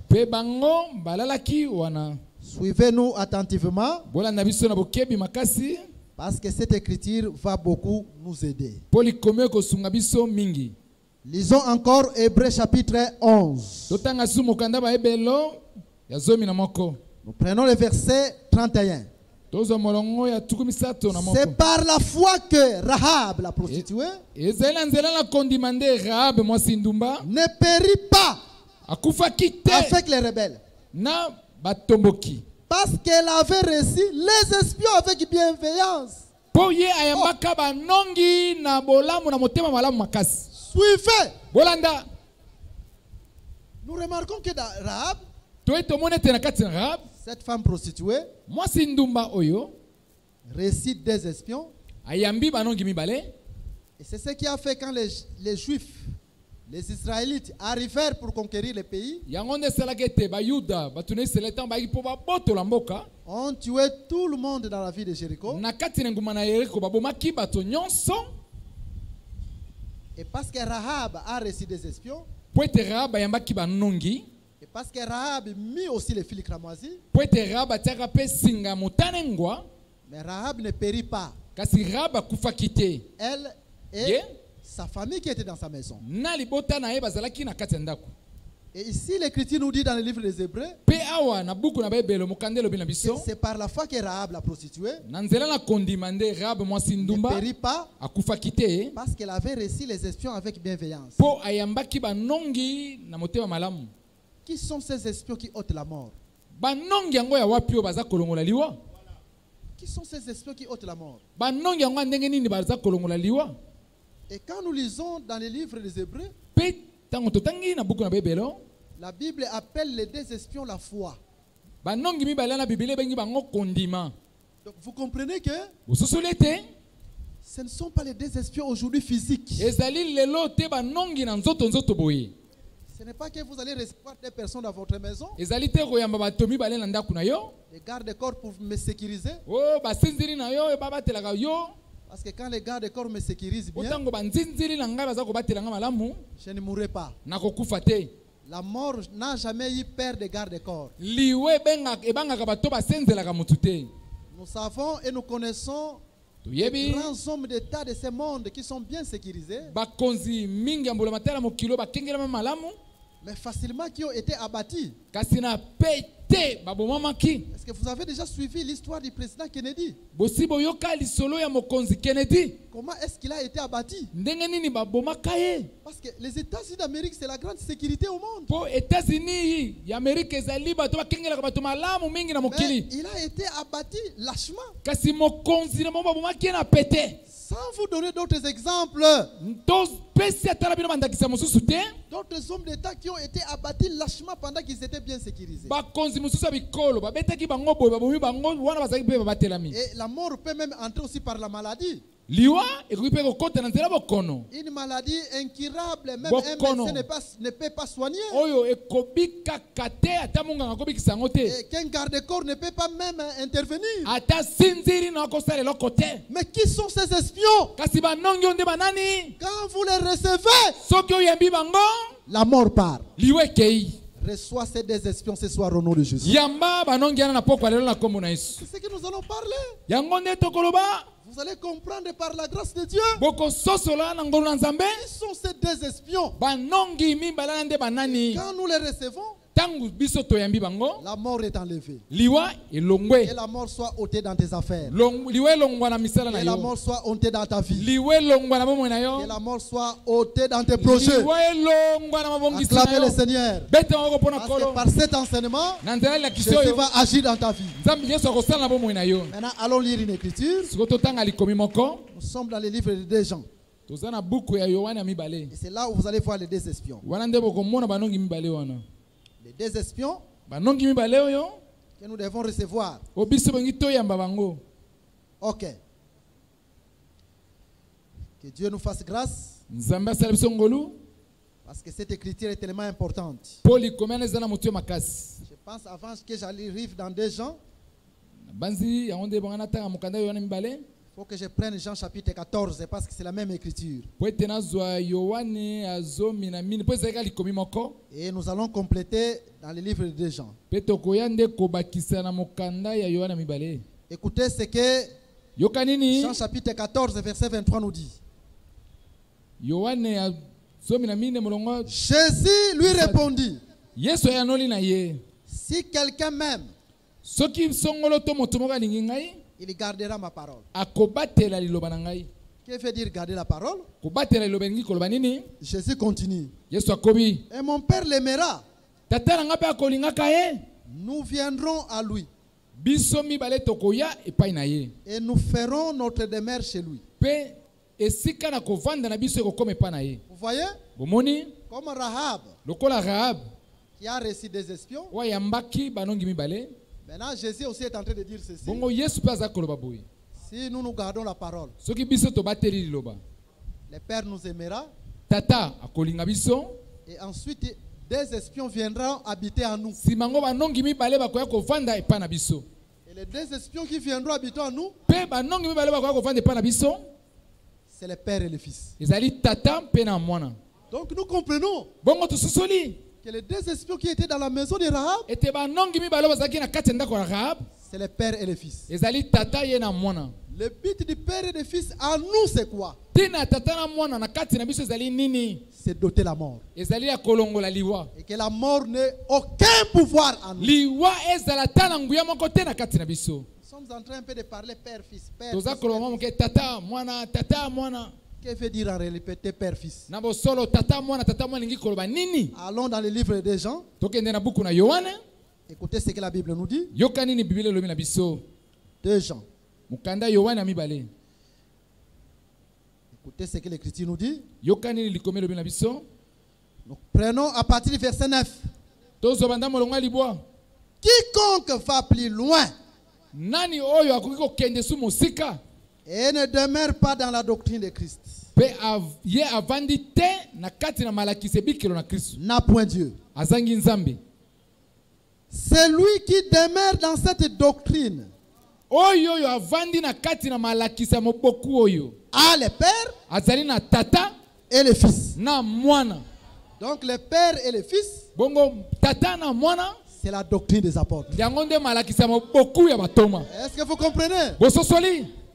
Suivez-nous attentivement, parce que cette écriture va beaucoup nous aider. Lisons encore Hébreux chapitre 11. Nous prenons le verset 31. C'est par la foi que Rahab, la prostituée, ne périt pas avec les rebelles. Parce qu'elle avait reçu les espions avec bienveillance. Suivez. Nous remarquons que dans Rahab, cette femme prostituée récite 2 espions. Et c'est ce qui a fait quand les Juifs, les Israélites arrivèrent pour conquérir le pays, ont tué tout le monde dans la ville de Jéricho. Et parce que Rahab a reçu des espions, et parce que Rahab mit aussi les fils cramoisis, mais Rahab ne périt pas. Elle et sa famille qui était dans sa maison. Et ici l'écriture nous dit dans le livre des Hébreux que c'est par la foi que Rahab, la prostituée, ne périt pas parce qu'elle avait reçu les espions avec bienveillance. Qui sont ces espions qui ôtent la mort? Qui sont ces espions qui ôtent la mort? Et quand nous lisons dans les livres des Hébreux, la Bible appelle les 2 espions la foi. Donc vous comprenez que ce ne sont pas les 2 espions aujourd'hui physiques. Ce n'est pas que vous allez recevoir des personnes dans votre maison, des gardes-corps pour me sécuriser. Parce que quand les gardes-corps me sécurisent bien, je ne mourrai pas. La mort n'a jamais eu peur des gardes-corps. Nous savons et nous connaissons les grands hommes d'État de ce monde qui sont bien sécurisés. Mais facilement qui ont été abattus. Est-ce que vous avez déjà suivi l'histoire du président Kennedy? Comment est-ce qu'il a été abattu? Parce que les États-Unis d'Amérique, c'est la grande sécurité au monde. Mais il a été abattu lâchement. Sans vous donner d'autres exemples, d'autres hommes d'État qui ont été abattus lâchement pendant qu'ils étaient bien sécurisés. Et la mort peut même entrer aussi par la maladie. Une maladie incurable, même un médecin ne peut pas soigner. Et qu'un garde-corps ne peut pas même intervenir. Mais qui sont ces espions? Quand vous les recevez, la mort part. Reçois ces deux espions ce soir au nom de Jésus. C'est ce que nous allons parler. Vous allez comprendre par la grâce de Dieu. Qui sont ces deux espions? Quand nous les recevons, la mort est enlevée. Et la mort soit ôtée dans tes affaires. Que la mort soit ôtée dans ta vie. Que la mort soit ôtée dans tes projets. Acclamez le Seigneur. Parce que par cet enseignement, Jésus va agir dans ta vie. Maintenant, allons lire une écriture. Nous sommes dans les livres de 2 Jean. Et c'est là où vous allez voir les deux espions. Les deux espions que nous devons recevoir. Ok. Que Dieu nous fasse grâce. Parce que cette écriture est tellement importante. Je pense avant que j'arrive dans 2 Jean, il faut que je prenne Jean chapitre 14 parce que c'est la même écriture. Et nous allons compléter dans le livre de 2 Jean. Écoutez ce que Jean chapitre 14 verset 23 nous dit. Jésus lui répondit, si quelqu'un m'aime, il gardera ma parole. Que veut dire garder la parole? Jésus continue. Et mon Père l'aimera. Nous viendrons à lui. Et nous ferons notre demeure chez lui. Vous voyez? Comme Rahab, qui a reçu des espions. Maintenant, Jésus aussi est en train de dire ceci. Si nous nous gardons la parole, le Père nous aimera. Et ensuite, des espions viendront habiter en nous. Et les deux espions qui viendront habiter en nous, c'est le Père et le Fils. Donc nous comprenons que les deux espions qui étaient dans la maison de Rahab, c'est le Père et le Fils. Le but du Père et du Fils en nous, c'est quoi? C'est d'ôter la mort. Et que la mort n'ait aucun pouvoir en nous. Nous sommes en train un peu de parler Père, Fils, Père, Fils, Père, que veut dire en répéter Père, Fils? Allons dans le livre des Jean. Écoutez ce que la Bible nous dit. 2 Jean. Écoutez ce que l'Écriture nous dit. Nous prenons à partir du verset 9. Quiconque va plus loin et ne demeure pas dans la doctrine de Christ n'a point Dieu. Celui qui demeure dans cette doctrine a le Père et le Fils. Donc le Père et le Fils, c'est la doctrine des apôtres. Est-ce que vous comprenez?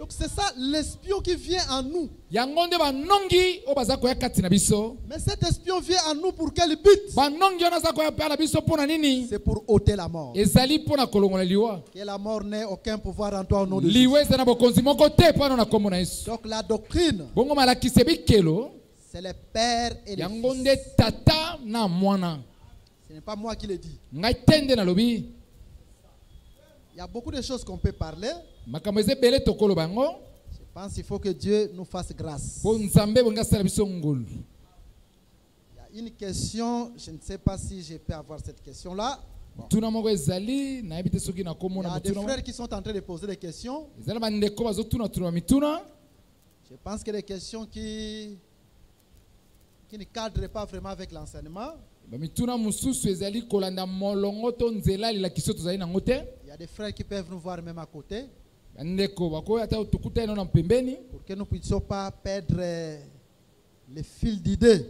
Donc c'est ça l'espion qui vient en nous. Mais cet espion vient en nous pour quel but? C'est pour ôter la mort. Que la mort n'ait aucun pouvoir en toi au nom de Jésus. Donc la doctrine, c'est les pères et les fils. Ce n'est pas moi qui le dis. Il y a beaucoup de choses qu'on peut parler. Je pense qu'il faut que Dieu nous fasse grâce. Il y a une question, je ne sais pas si je peux avoir cette question-là. Bon. Il y a des frères qui sont en train de poser des questions. Je pense que des questions qui ne cadrent pas vraiment avec l'enseignement. Il y a des frères qui peuvent nous voir même à côté. Pour que nous ne puissions pas perdre le fil d'idées.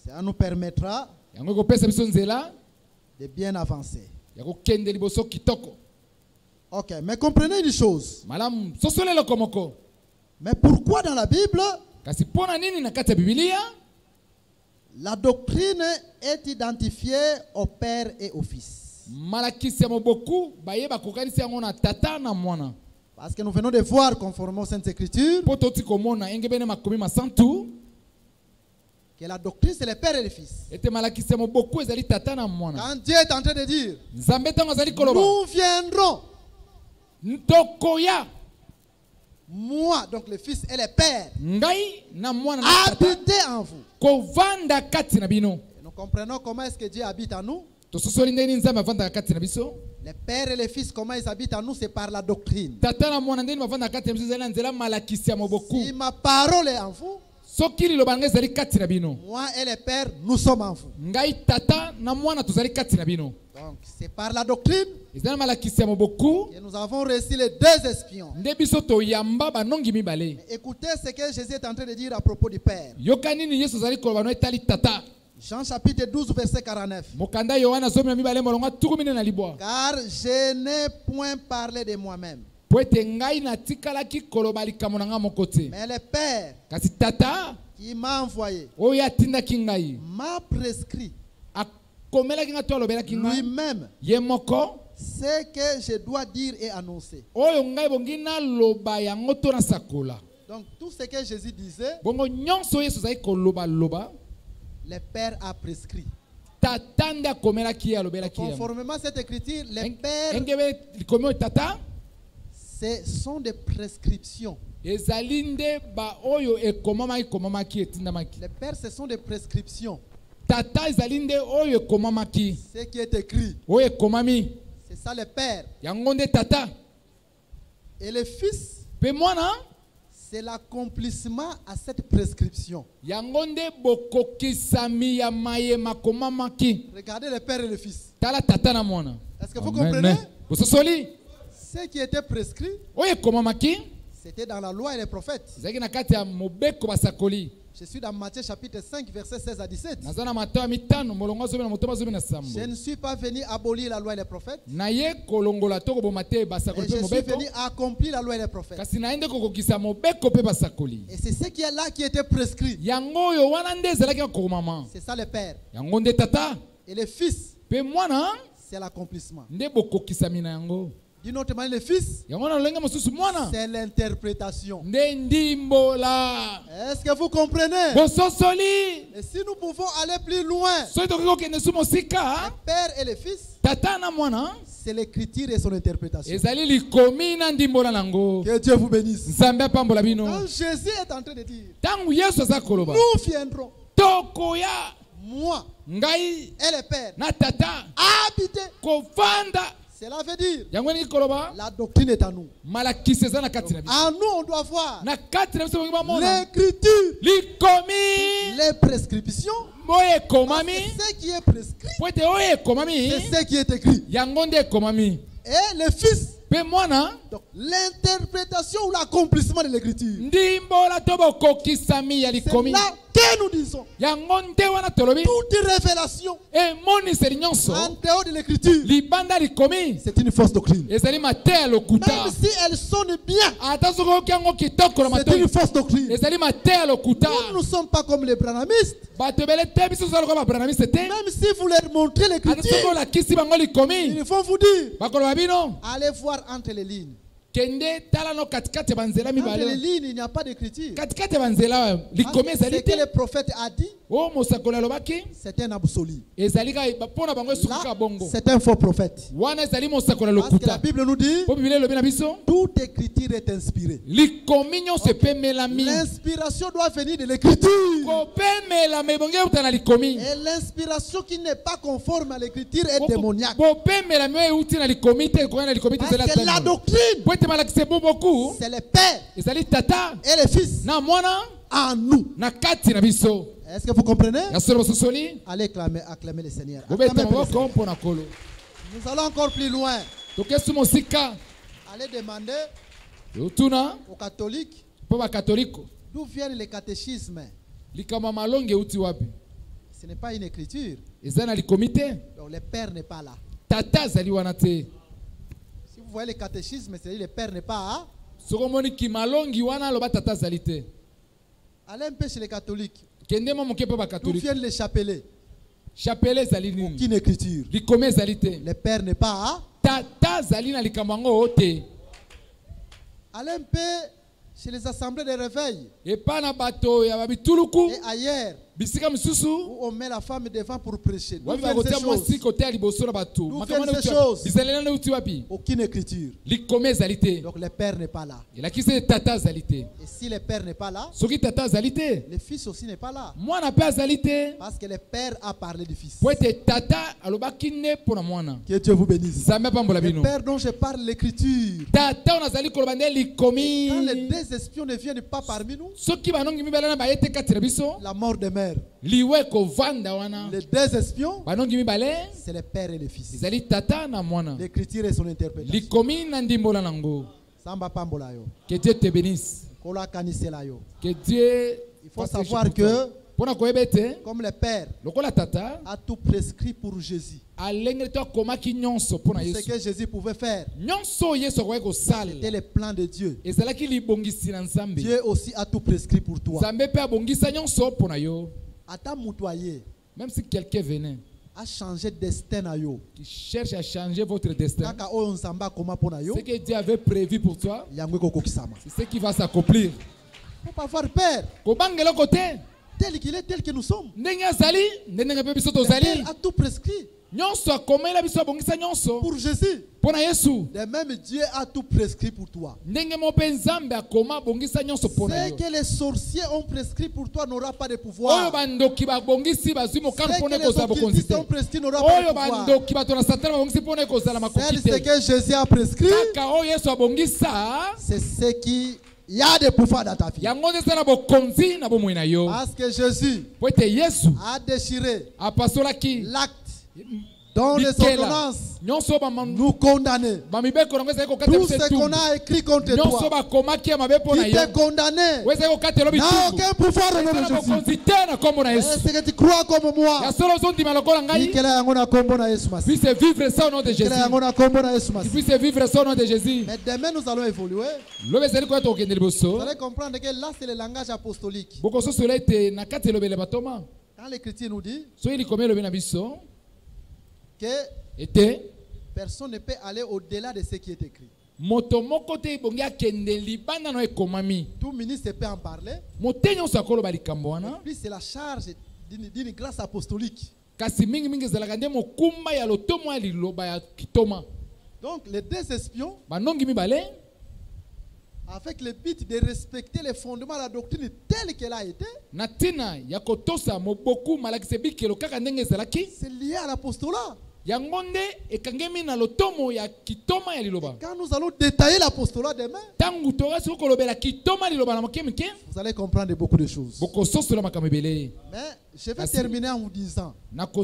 Ça nous permettra de bien avancer. Ok, mais comprenez une chose. Mais pourquoi dans la Bible la doctrine est identifiée au Père et au Fils? Parce que nous venons de voir, conformément aux Saintes Écritures, que la doctrine c'est le Père et le Fils. Quand Dieu est en train de dire, nous viendrons, moi, donc le Fils et le Père, habiter en vous. Et nous comprenons comment est-ce que Dieu habite en nous. Les pères et les fils, comment ils habitent en nous, c'est par la doctrine. Si ma parole est en vous, moi et les pères, nous sommes en vous. Donc c'est par la doctrine que nous avons reçu les deux espions. Mais écoutez ce que Jésus est en train de dire à propos du Père. Jean chapitre 12 verset 49. Car je n'ai point parlé de moi-même, mais le Père qui m'a envoyé m'a prescrit lui-même ce que je dois dire et annoncer. Donc tout ce que Jésus disait, le Père a prescrit. Conformément à cette écriture, les pères, ce sont des prescriptions. Les pères, ce sont des prescriptions. Ce qui est écrit, c'est ça le Père. Et le Fils, c'est l'accomplissement à cette prescription. Regardez le Père et le Fils. Est-ce que vous comprenez? Ce qui était prescrit, c'était dans la loi et les prophètes. Je suis dans Matthieu chapitre 5 verset 16 à 17. Je ne suis pas venu abolir la loi et les prophètes, mais je suis venu accomplir la loi et les prophètes. Et c'est ce qui est là qui était prescrit. C'est ça le Père. Et le Fils, c'est l'accomplissement. D'une autre manière, le Fils, c'est l'interprétation. Est-ce que vous comprenez? Et si nous pouvons aller plus loin, le Père et le Fils, c'est l'écriture et son interprétation. Que Dieu vous bénisse. Quand Jésus est en train de dire, nous viendrons, moi et le Père, habiter. Cela veut dire la doctrine est en nous. En nous, on doit voir l'écriture, les prescriptions. Ce qui est prescrit, c'est ce qui est écrit. Et le Fils, donc l'interprétation ou l'accomplissement de l'écriture. C'est là que nous disons. Toute révélation en dehors de l'écriture, c'est une fausse doctrine. Même si elle sonne bien, c'est une fausse doctrine. Nous ne sommes pas comme les branhamistes. Même si vous leur montrez l'écriture, ils vont vous dire, allez voir entre les lignes. Entre les lignes, il n'y a pas d'écriture. Ce que le prophète a dit, c'est un absolu. C'est un faux prophète. Parce que la Bible nous dit, toute écriture est inspirée. L'inspiration doit venir de l'écriture. Et l'inspiration qui n'est pas conforme à l'écriture est démoniaque. Parce que la doctrine, c'est le Père et le Fils en nous. Est-ce que vous comprenez? Allez acclamer le Seigneur. Nous allons encore plus loin. Allez demander aux catholiques d'où viennent les catéchismes. Ce n'est pas une écriture. Donc le Père n'est pas là. Si vous voyez le catéchisme, c'est-à-dire le Père n'est pas. Allez un peu chez les catholiques. D'où viennent les chapelets? Aucune écriture. Le Père n'est pas. Allez un peu chez les assemblées de réveil. Et ailleurs, où on met la femme devant pour prêcher. D'où viennent ces choses? Aucune écriture. Donc le Père n'est pas là. Et si le Père n'est pas là, le Fils aussi n'est pas là. Parce que le Père a parlé du Fils. Que Dieu vous bénisse. Le Père dont je parle, l'écriture. Quand les deux espions ne viennent pas parmi nous, la mort des mères. Les deux espions, c'est le Père et le Fils. L'écriture et son interprétation. Que Dieu te bénisse. Que Dieu, il faut savoir que comme le Père a tout prescrit pour Jésus. Ce que Jésus pouvait faire, c'était le plan de Dieu. Dieu aussi a tout prescrit pour toi. Même si quelqu'un venait à changer destin, qui cherche à changer votre destin, ce que Dieu avait prévu pour toi, c'est ce qui va s'accomplir. Il ne faut pas avoir peur. Tel qu'il est, tel que nous sommes. Le Père a tout prescrit. Pour Jésus. De même, Dieu a tout prescrit pour toi. Ce que les sorciers ont prescrit pour toi n'aura pas de pouvoir. Ce que les occultistes ont prescrit n'aura pas de pouvoir. C'est ce que Jésus a prescrit. C'est ce qui... Il y a des pouvoirs dans ta vie. Parce que Jésus a déchiré l'acte dans les ordonnances nous condamner. Tout ce qu'on a écrit contre toi, qui t'est condamné, n'a aucun pouvoir au nom de Jésus. Est-ce que tu crois comme moi? Puisse vivre ça au nom de Jésus. Puisse vivre ça au nom de Jésus. Mais demain nous allons évoluer. Vous allez comprendre que là c'est le langage apostolique. Quand l'Écriture nous dit que personne ne peut aller au-delà de ce qui est écrit. Tout ministre peut en parler. Et puis c'est la charge d'une grâce apostolique. Donc les deux espions, avec le but de respecter les fondements de la doctrine telle qu'elle a été, c'est lié à l'apostolat. Et quand nous allons détailler l'apostolat demain, vous allez comprendre beaucoup de choses. Mais je vais terminer en vous disant, quand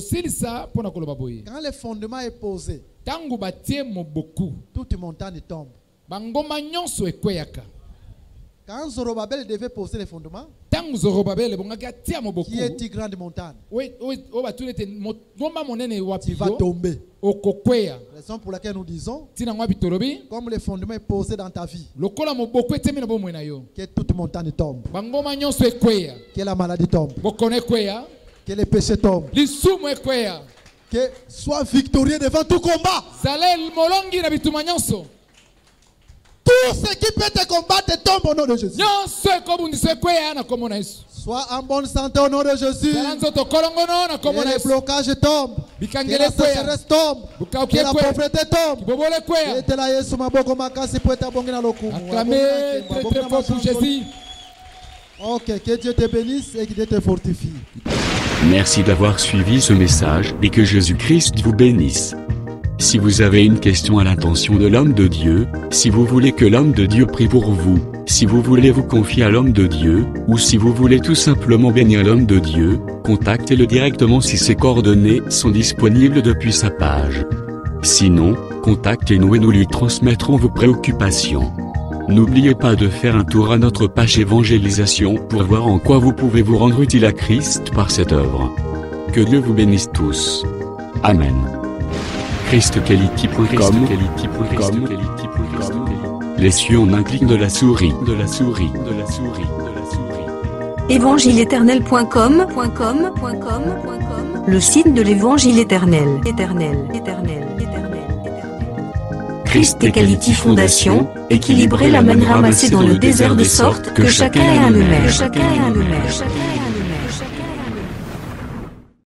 le fondement est posé, toute montagne tombe. Quand Zorobabel devait poser les fondements, qui est une grande montagne, il va tomber. Raison pour laquelle nous disons, comme les fondements sont posés dans ta vie, que toute montagne tombe, que la maladie tombe, que les péchés tombent, que sois victorieux devant tout combat. Tout ce qui peut te combattre tombe au nom de Jésus. Sois en bonne santé au nom de Jésus. Que les blocages tombent. Que la sécheresse tombe. Que la pauvreté tombe. Acclamez très fort pour Jésus. Ok, que Dieu te bénisse et que Dieu te fortifie. Merci d'avoir suivi ce message et que Jésus-Christ vous bénisse. Si vous avez une question à l'intention de l'homme de Dieu, si vous voulez que l'homme de Dieu prie pour vous, si vous voulez vous confier à l'homme de Dieu, ou si vous voulez tout simplement bénir l'homme de Dieu, contactez-le directement si ses coordonnées sont disponibles depuis sa page. Sinon, contactez-nous et nous lui transmettrons vos préoccupations. N'oubliez pas de faire un tour à notre page évangélisation pour voir en quoi vous pouvez vous rendre utile à Christ par cette œuvre. Que Dieu vous bénisse tous. Amen. ChristQuality.com. Les cieux en un clic de la souris. Évangile-éternel.com. Le site de l'évangile éternel. Christ Quality Fondation, équilibrer la manne ramassée dans le désert de sorte que chacun ait un numère.